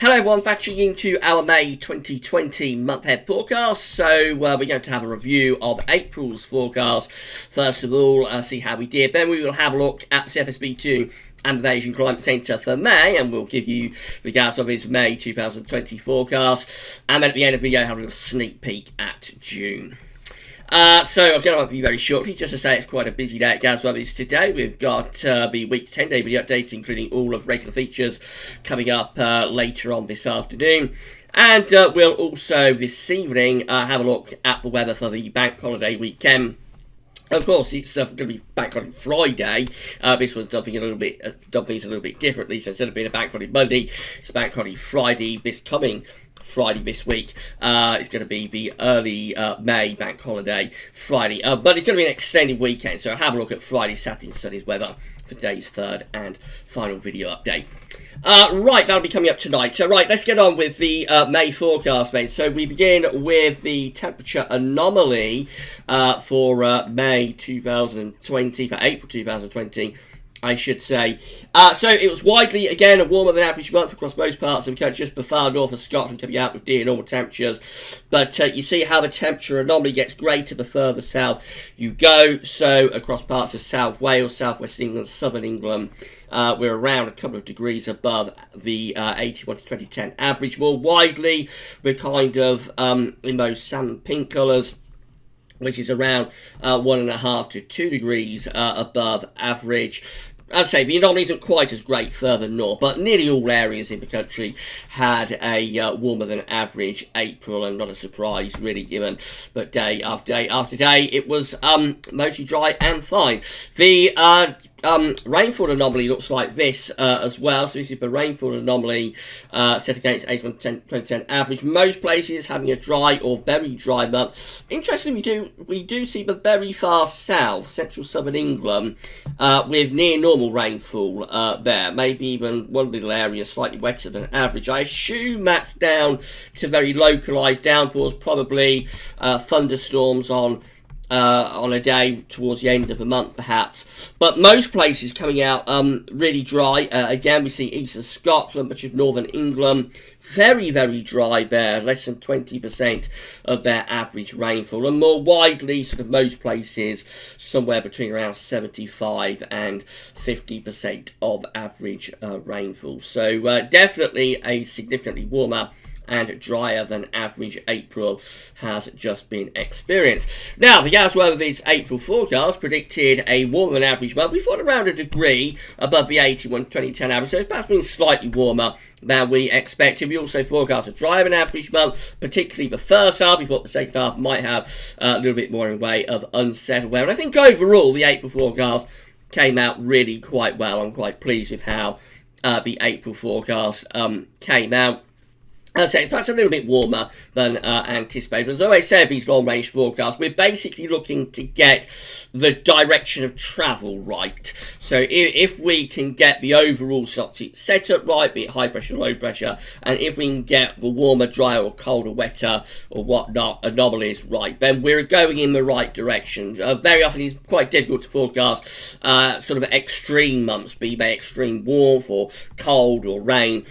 Hello everyone, back into our May 2020 month-ahead forecast. So we're going to have a review of April's forecast. First of all, see how we did. Then we will have a look at the CFSB2 and the Beijing Climate Center for May, and we'll give you regards of his May 2020 forecast. And then at the end of the video, have a little sneak peek at June. So I'll get on with you very shortly, just to say it's quite a busy day at Gaswebbies today. We've got the week 10-day video update, including all of regular features, coming up later on this afternoon. And we'll also, this evening, have a look at the weather for the bank holiday weekend. Of course, it's going to be bank holiday Friday. This one's done things a little bit differently. So instead of being a bank holiday Monday, it's a bank holiday Friday. This coming Friday this week it's going to be the early May bank holiday Friday. But it's going to be an extended weekend. So have a look at Friday, Saturday, and Sunday's weather for today's third and final video update. Right, that'll be coming up tonight. So, right, let's get on with the May forecast, mate. So, we begin with the temperature anomaly for May 2020, for April 2020, I should say. So, it was widely, again, a warmer than average month across most parts of the country, just before north of Scotland, coming out with near normal temperatures. But you see how the temperature anomaly gets greater the further south you go. So, across parts of South Wales, South West England, Southern England, we're around a couple of degrees above the 81 to 2010 average. More widely, we're kind of in those salmon pink colours, which is around 1.5 to 2 degrees above average. As I say, the anomaly isn't quite as great further north, but nearly all areas in the country had a warmer than average April, and not a surprise really, given that day after day after day it was mostly dry and fine. The rainfall anomaly looks like this as well. So this is the rainfall anomaly set against 2010 average. Most places having a dry or very dry month. Interestingly, we do see the very far south, central southern England, with near normal rainfall there. Maybe even one little area slightly wetter than average. I assume that's down to very localised downpours, probably thunderstorms on a day towards the end of the month, perhaps. But most places coming out really dry. Again, we see eastern Scotland, much of northern England, very, very dry there, less than 20% of their average rainfall. And more widely, sort of most places, somewhere between around 75 and 50% of average rainfall. So definitely a significantly warmer and drier than average April has just been experienced. Now, the Gaswebbies April forecast predicted a warmer than average month. We thought around a degree above the 81 2010 average, so it's perhaps been slightly warmer than we expected. We also forecast a drier than average month, particularly the first half. We thought the second half might have a little bit more in the way of unsettled weather. And I think overall, the April forecast came out really quite well. I'm quite pleased with how the April forecast came out. As I say, it's perhaps a little bit warmer than anticipated. As I always say, these long-range forecasts, we're basically looking to get the direction of travel right. So if we can get the overall setup right, be it high pressure, low pressure, and if we can get the warmer, drier, or colder, wetter, or whatnot anomalies right, then we're going in the right direction. Very often it's quite difficult to forecast sort of extreme months, be they extreme warmth or cold or rain,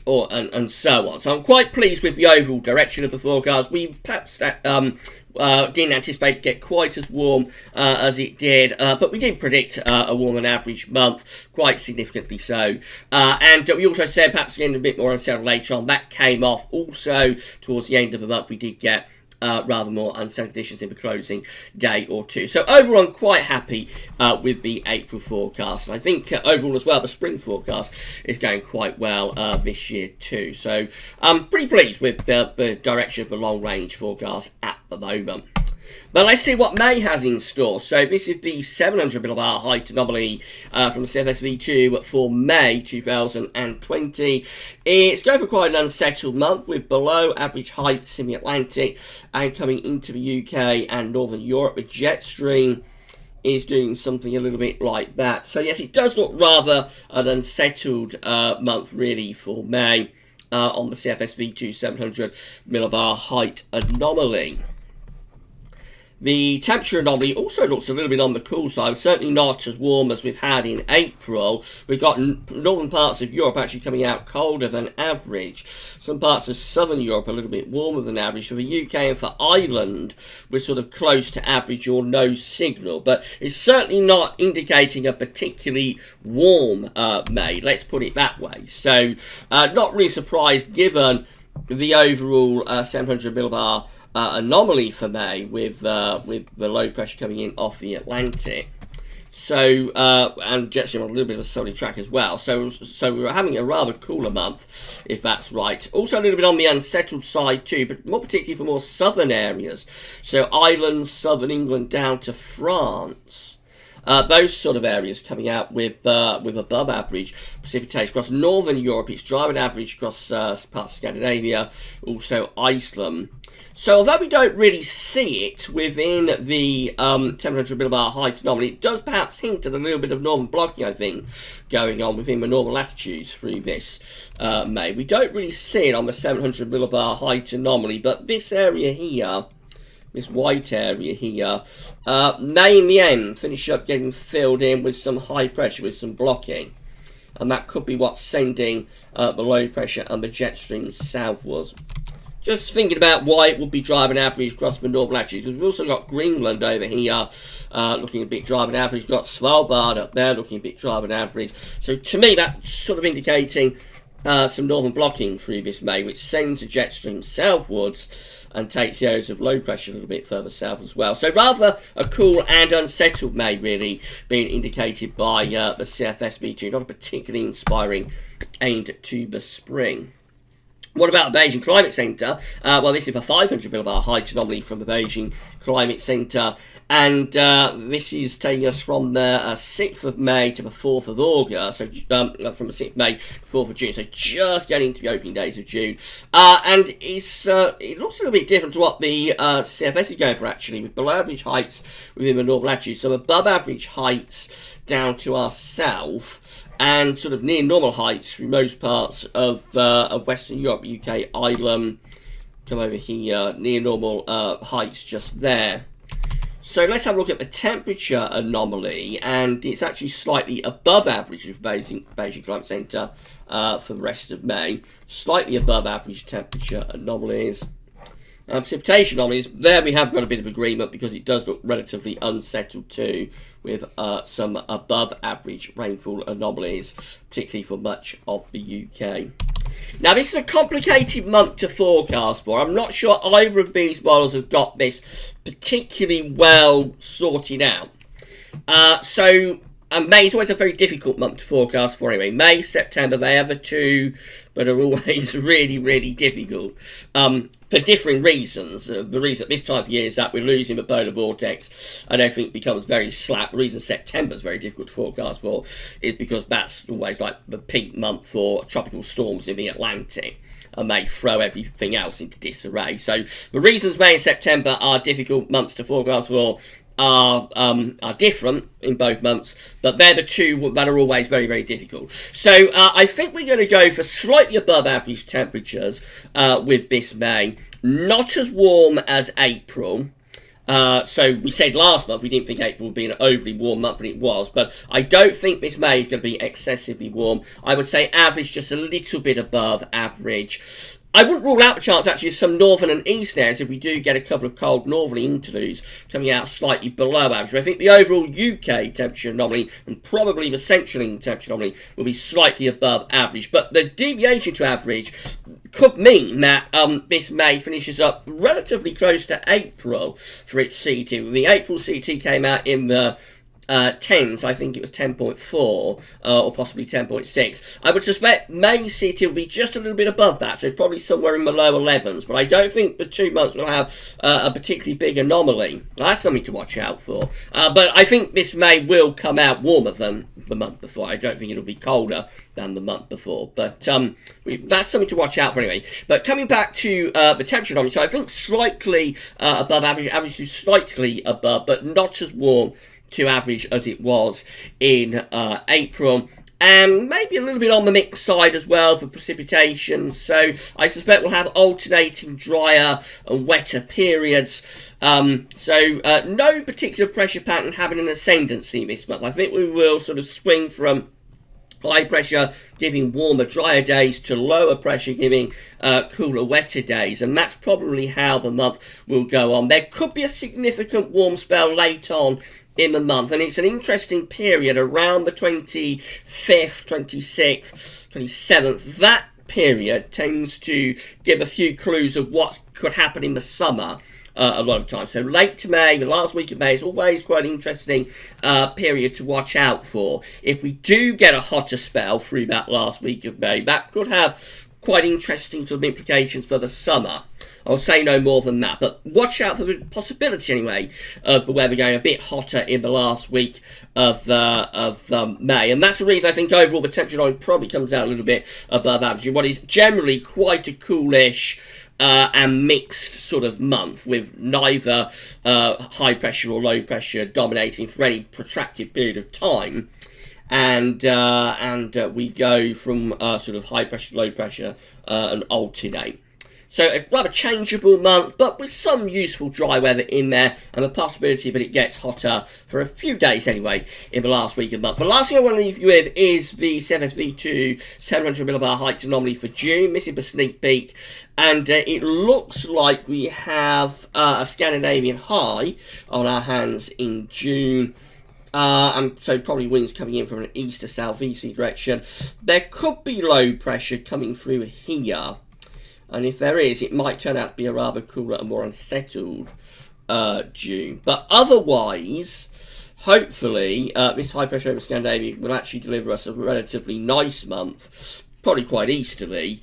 and so on. So I'm quite pleased with the overall direction of the forecast. We perhaps didn't anticipate to get quite as warm as it did, but we did predict a warmer than average month, quite significantly so. And we also said perhaps getting a bit more unsettled later on. That came off also towards the end of the month. We did get rather more unsettled conditions in the closing day or two. So overall, I'm quite happy with the April forecast. And I think overall as well, the spring forecast is going quite well this year too. So I'm pretty pleased with the direction of the long-range forecast at the moment. But let's see what May has in store. So this is the 700 millibar height anomaly from CFSV2 for May 2020. It's going for quite an unsettled month with below average heights in the Atlantic and coming into the UK and Northern Europe. The jet stream is doing something a little bit like that. So yes, it does look rather an unsettled month really for May on the CFSV2 700 millibar height anomaly. The temperature anomaly also looks a little bit on the cool side, certainly not as warm as we've had in April. We've got northern parts of Europe actually coming out colder than average. Some parts of southern Europe a little bit warmer than average. For the UK and for Ireland, we're sort of close to average or no signal. But it's certainly not indicating a particularly warm May, let's put it that way. So not really surprised given the overall 700 millibar anomaly for May with the low pressure coming in off the Atlantic. So and jet stream on a little bit of a southerly track as well. So we were having a rather cooler month, if that's right. Also a little bit on the unsettled side too, but more particularly for more southern areas. So Ireland, southern England down to France. Those sort of areas coming out with above average precipitation across northern Europe. It's driving average across parts of Scandinavia, also Iceland. So although we don't really see it within the 700 millibar height anomaly, it does perhaps hint at a little bit of northern blocking, I think, going on within the northern latitudes through this May. We don't really see it on the 700 millibar height anomaly, but this area here, this white area here, may in the end finish up getting filled in with some high pressure, with some blocking. And that could be what's sending the low pressure and the jet stream southwards. Just thinking about why it would be driving average across the northern latitudes, because we've also got Greenland over here looking a bit driving average. We've got Svalbard up there looking a bit driving average. So to me, that's sort of indicating some northern blocking through this May, which sends the jet stream southwards and takes the areas of low pressure a little bit further south as well. So rather a cool and unsettled May, really, being indicated by the CFSB2. Not a particularly inspiring end to the spring. What about the Beijing Climate Center? Well, this is a 500 millibar height anomaly from the Beijing Climate Center, and this is taking us from the 6th of May to the 4th of August, so from the 6th of May to the 4th of June, so just getting into the opening days of June. And it looks a little bit different to what the CFS is going for, actually, with below average heights within the northern latitude, so above average heights down to our south, and sort of near normal heights through most parts of Western Europe, UK, Ireland. Come over here, near normal heights just there. So let's have a look at the temperature anomaly, and it's actually slightly above average of Beijing Climate Center for the rest of May. Slightly above average temperature anomalies. Precipitation anomalies, there we have got a bit of agreement because it does look relatively unsettled too, with some above average rainfall anomalies, particularly for much of the UK. Now this is a complicated month to forecast for. I'm not sure either of these models have got this particularly well sorted out. And May is always a very difficult month to forecast for anyway. May, September, they are the two, but are always really, really difficult for differing reasons. The reason at this time of year is that we're losing the polar vortex and everything becomes very slack. The reason September is very difficult to forecast for is because that's always like the peak month for tropical storms in the Atlantic, and they throw everything else into disarray. So the reasons May and September are difficult months to forecast for are different in both months, but they're the two that are always very, very difficult. So I think we're going to go for slightly above average temperatures with this May. Not as warm as April. So we said last month we didn't think April would be an overly warm month, and it was, but I don't think this May is going to be excessively warm. I would say average, just a little bit above average. I wouldn't rule out the chance actually of some northern and east areas if we do get a couple of cold northerly interludes coming out slightly below average. I think the overall UK temperature anomaly and probably the central England temperature anomaly will be slightly above average. But the deviation to average could mean that this May finishes up relatively close to April for its CT. The April CT came out in the 10s, I think it was 10.4 or possibly 10.6. I would suspect May CT will be just a little bit above that, so probably somewhere in the low 11s, but I don't think the 2 months will have a particularly big anomaly. That's something to watch out for. But I think this May will come out warmer than the month before. I don't think it'll be colder than the month before, but that's something to watch out for anyway. But coming back to the temperature anomaly, so I think slightly above average, average to slightly above, but not as warm to average as it was in April. and maybe a little bit on the mixed side as well for precipitation. So I suspect we'll have alternating drier and wetter periods. No particular pressure pattern having an ascendancy this month. I think we will sort of swing from high pressure giving warmer, drier days to lower pressure giving cooler, wetter days. And that's probably how the month will go on. There could be a significant warm spell late on in the month, and it's an interesting period around the 25th, 26th, 27th. That period tends to give a few clues of what could happen in the summer. A lot of times. So late to May, the last week of May is always quite an interesting period to watch out for. If we do get a hotter spell through that last week of May, that could have quite interesting sort of implications for the summer. I'll say no more than that, but watch out for the possibility anyway of the weather going a bit hotter in the last week of May. And that's the reason I think overall the temperature probably comes out a little bit above average. What is generally quite a coolish and mixed sort of month, with neither high pressure or low pressure dominating for any protracted period of time. And we go from sort of high pressure, low pressure, and alternate. So a rather changeable month, but with some useful dry weather in there, and the possibility that it gets hotter for a few days anyway in the last week of the month. The last thing I want to leave you with is the CFSV2 700 millibar height anomaly for June. This is a sneak peek, and it looks like we have a Scandinavian high on our hands in June. And so probably winds coming in from an east to southeasterly direction. There could be low pressure coming through here. And if there is, it might turn out to be a rather cooler and more unsettled June. But otherwise, hopefully, this high pressure over Scandinavia will actually deliver us a relatively nice month, probably quite easterly,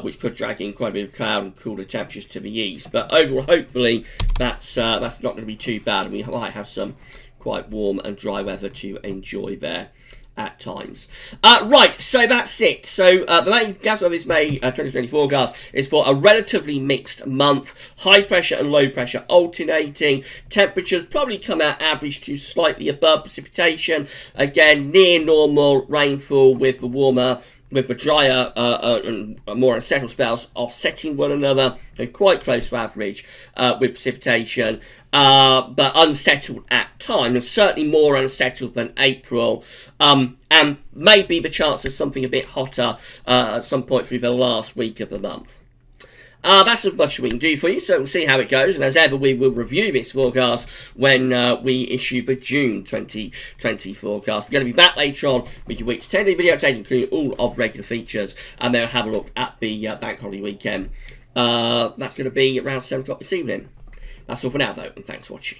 which could drag in quite a bit of cloud and cooler temperatures to the east. But overall, hopefully, that's not going to be too bad, and we might have some quite warm and dry weather to enjoy there at times. Right, so that's it. So the main gas of this May 2020 forecast is for a relatively mixed month. High pressure and low pressure alternating. Temperatures probably come out average to slightly above precipitation. Again, near normal rainfall with the warmer, with the drier and more unsettled spells offsetting one another, so quite close to average with precipitation, but unsettled at times, and certainly more unsettled than April, and maybe the chance of something a bit hotter at some point through the last week of the month. That's as much as we can do for you, so we'll see how it goes, and as ever we will review this forecast when we issue the June 2020 forecast. We're going to be back later on with your week's 10-day video taking including all of regular features, and then have a look at the bank holiday weekend. That's going to be around 7 o'clock this evening. That's all for now though, and thanks for watching.